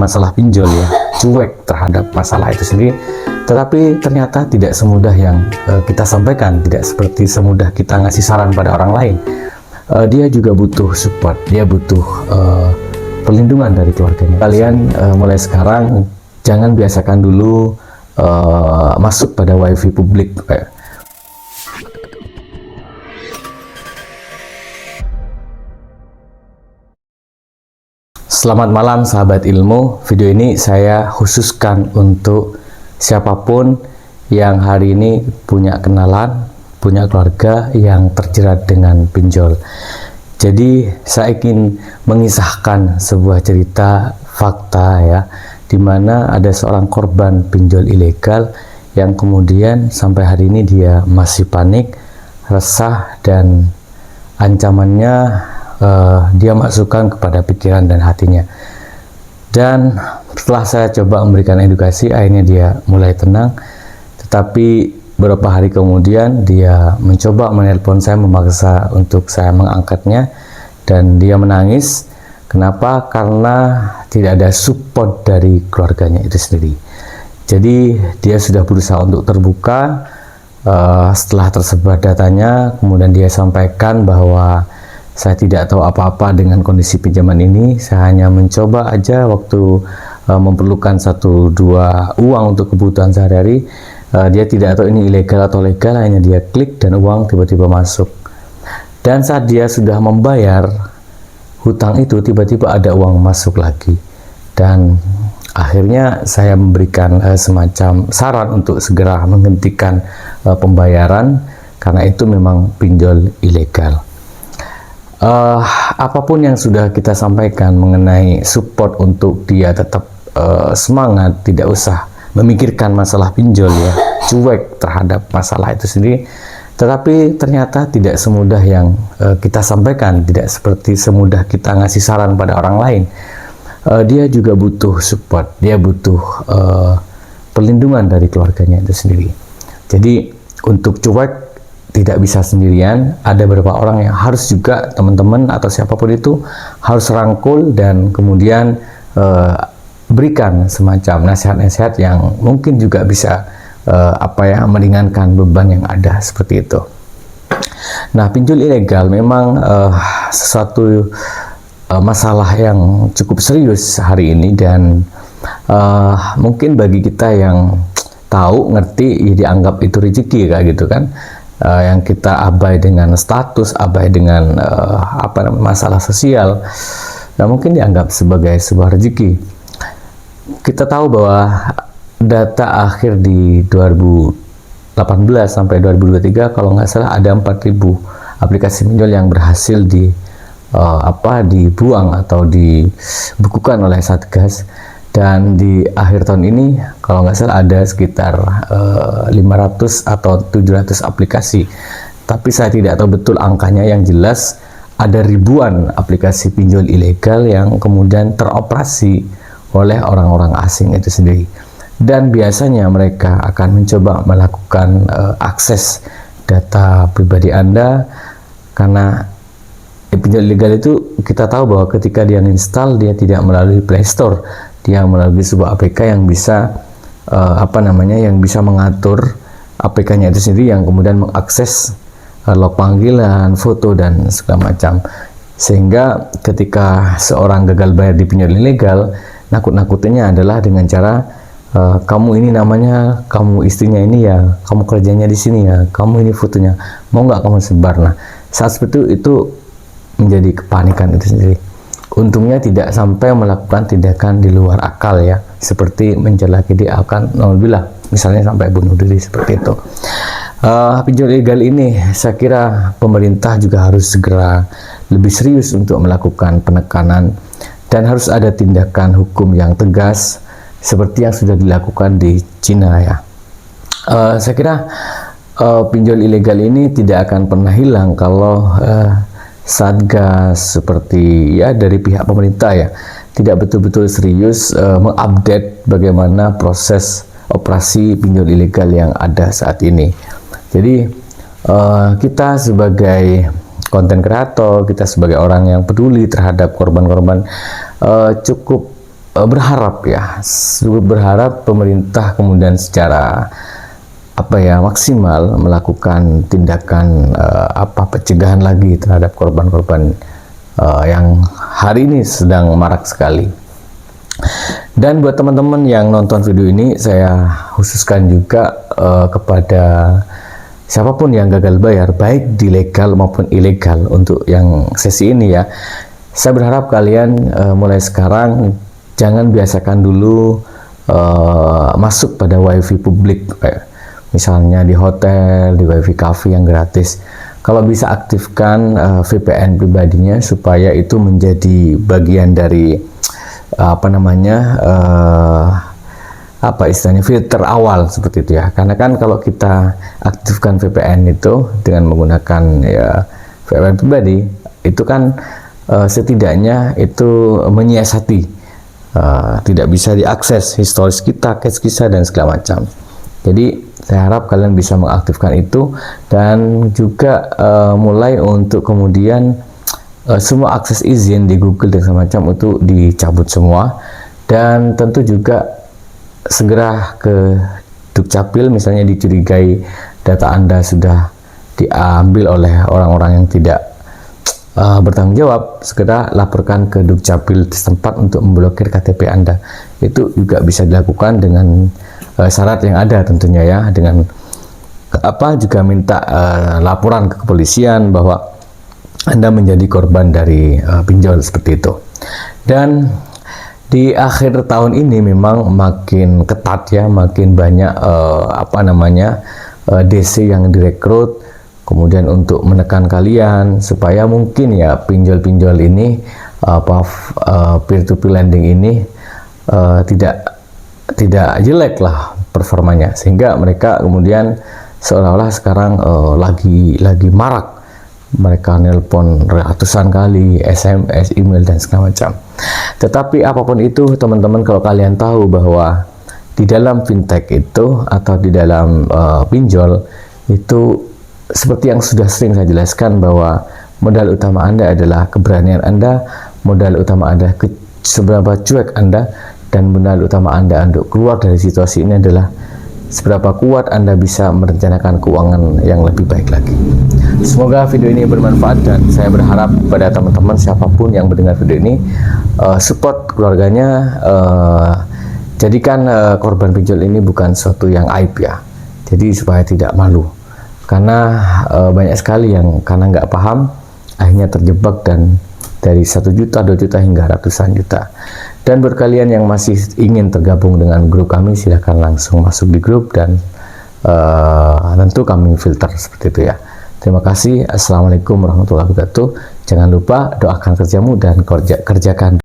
masalah pinjol ya, cuek terhadap masalah itu sendiri. Tetapi ternyata tidak semudah yang kita sampaikan, tidak seperti semudah kita ngasih saran pada orang lain. Dia juga butuh support, dia butuh perlindungan dari keluarganya. Kalian mulai sekarang jangan biasakan dulu masuk pada wifi publik. Selamat malam sahabat ilmu. Video ini saya khususkan untuk siapapun yang hari ini punya kenalan, punya keluarga yang terjerat dengan pinjol. Jadi saya ingin mengisahkan sebuah cerita fakta ya, di mana ada seorang korban pinjol ilegal yang kemudian sampai hari ini dia masih panik, resah, dan ancamannya dia masukkan kepada pikiran dan hatinya. Dan setelah saya coba memberikan edukasi, akhirnya dia mulai tenang. Tetapi beberapa hari kemudian dia mencoba menelpon saya, memaksa untuk saya mengangkatnya, dan dia menangis. Kenapa? Karena tidak ada support dari keluarganya itu sendiri. Jadi dia sudah berusaha untuk terbuka. Setelah tersebar datanya, kemudian dia sampaikan bahwa saya tidak tahu apa-apa dengan kondisi pinjaman ini. Saya hanya mencoba aja waktu memerlukan 1-2 uang untuk kebutuhan sehari-hari. Dia tidak tahu ini ilegal atau legal, hanya dia klik dan uang tiba-tiba masuk. Dan saat dia sudah membayar hutang itu, tiba-tiba ada uang masuk lagi. Dan akhirnya saya memberikan semacam saran untuk segera menghentikan pembayaran, karena itu memang pinjol ilegal. Apapun yang sudah kita sampaikan mengenai support untuk dia tetap semangat, tidak usah memikirkan masalah pinjol ya, cuek terhadap masalah itu sendiri. Tetapi ternyata tidak semudah yang kita sampaikan, tidak seperti semudah kita ngasih saran pada orang lain. Dia juga butuh support, dia butuh perlindungan dari keluarganya itu sendiri. Jadi untuk cuek tidak bisa sendirian, ada beberapa orang yang harus juga, teman-teman atau siapapun itu harus rangkul dan kemudian berikan semacam nasihat-nasihat yang mungkin juga bisa meringankan beban yang ada seperti itu. Nah, pinjol ilegal memang sesuatu masalah yang cukup serius hari ini, dan mungkin bagi kita yang tahu, ngerti, ya dianggap itu rezeki kayak gitu kan. Yang kita abai dengan status, abai dengan masalah sosial, dan mungkin dianggap sebagai sebuah rezeki. Kita tahu bahwa data akhir di 2018 sampai 2023 kalau nggak salah ada 4.000 aplikasi pinjol yang berhasil dibuang atau dibukukan oleh Satgas. Dan di akhir tahun ini kalau nggak salah ada sekitar 500 atau 700 aplikasi, tapi saya tidak tahu betul angkanya. Yang jelas ada ribuan aplikasi pinjol ilegal yang kemudian teroperasi oleh orang-orang asing itu sendiri. Dan biasanya mereka akan mencoba melakukan akses data pribadi Anda, karena pinjol ilegal itu kita tahu bahwa ketika dia install, dia tidak melalui Play Store, dia melalui sebuah APK yang bisa yang bisa mengatur APK-nya itu sendiri, yang kemudian mengakses log panggilan, foto, dan segala macam. Sehingga ketika seorang gagal bayar di pinjol ilegal, nakut-nakutinnya adalah dengan cara kamu ini namanya, kamu istrinya ini ya, kamu kerjanya di sini ya, kamu ini fotonya, mau nggak kamu sebar. Nah, saat seperti itu menjadi kepanikan itu sendiri. Untungnya tidak sampai melakukan tindakan di luar akal ya, seperti mencelakai dia, akan alhamdulillah misalnya sampai bunuh diri seperti itu. Pinjol ilegal ini saya kira pemerintah juga harus segera lebih serius untuk melakukan penekanan, dan harus ada tindakan hukum yang tegas seperti yang sudah dilakukan di Cina ya. Saya kira pinjol ilegal ini tidak akan pernah hilang kalau Satgas seperti ya dari pihak pemerintah ya tidak betul-betul serius mengupdate bagaimana proses operasi pinjol ilegal yang ada saat ini. Jadi kita sebagai konten kreator, kita sebagai orang yang peduli terhadap korban-korban cukup berharap ya, berharap pemerintah kemudian secara maksimal melakukan tindakan pencegahan lagi terhadap korban-korban yang hari ini sedang marak sekali. Dan buat teman-teman yang nonton video ini, saya khususkan juga kepada siapapun yang gagal bayar, baik di legal maupun ilegal, untuk yang sesi ini ya, saya berharap kalian mulai sekarang jangan biasakan dulu masuk pada wifi publik, misalnya di hotel, di wifi cafe yang gratis. Kalau bisa aktifkan VPN pribadinya supaya itu menjadi bagian dari istilahnya filter awal seperti itu ya. Karena kan kalau kita aktifkan VPN itu dengan menggunakan VPN pribadi, itu kan setidaknya itu menyiasati, tidak bisa diakses historis kita, cache kita dan segala macam. Jadi saya harap kalian bisa mengaktifkan itu, dan juga mulai untuk kemudian semua akses izin di Google dan segala macam itu dicabut semua. Dan tentu juga segera ke Dukcapil, misalnya dicurigai data Anda sudah diambil oleh orang-orang yang tidak bertanggung jawab, segera laporkan ke Dukcapil setempat untuk memblokir KTP Anda. Itu juga bisa dilakukan dengan syarat yang ada tentunya ya, dengan juga minta laporan ke kepolisian bahwa Anda menjadi korban dari pinjol seperti itu. Dan di akhir tahun ini memang makin ketat ya, makin banyak DC yang direkrut kemudian untuk menekan kalian supaya mungkin ya pinjol-pinjol ini peer-to-peer lending ini tidak jelek lah performanya, sehingga mereka kemudian seolah-olah sekarang lagi marak. Mereka nelpon ratusan kali, SMS, email dan segala macam. Tetapi apapun itu teman-teman, kalau kalian tahu bahwa di dalam fintech itu atau di dalam pinjol itu, seperti yang sudah sering saya jelaskan, bahwa modal utama Anda adalah keberanian Anda, modal utama Anda seberapa cuek Anda, dan modal utama Anda untuk keluar dari situasi ini adalah seberapa kuat Anda bisa merencanakan keuangan yang lebih baik lagi. Semoga video ini bermanfaat, dan saya berharap pada teman-teman siapapun yang mendengar video ini support keluarganya, jadikan korban pinjol ini bukan suatu yang aib ya. Jadi supaya tidak malu, karena banyak sekali yang karena nggak paham akhirnya terjebak, dan dari 1 juta, 2 juta hingga ratusan juta. Dan buat kalian yang masih ingin tergabung dengan grup kami, silahkan langsung masuk di grup, dan tentu kami filter seperti itu ya. Terima kasih. Assalamualaikum warahmatullahi wabarakatuh. Jangan lupa doakan kerjamu dan kerjakan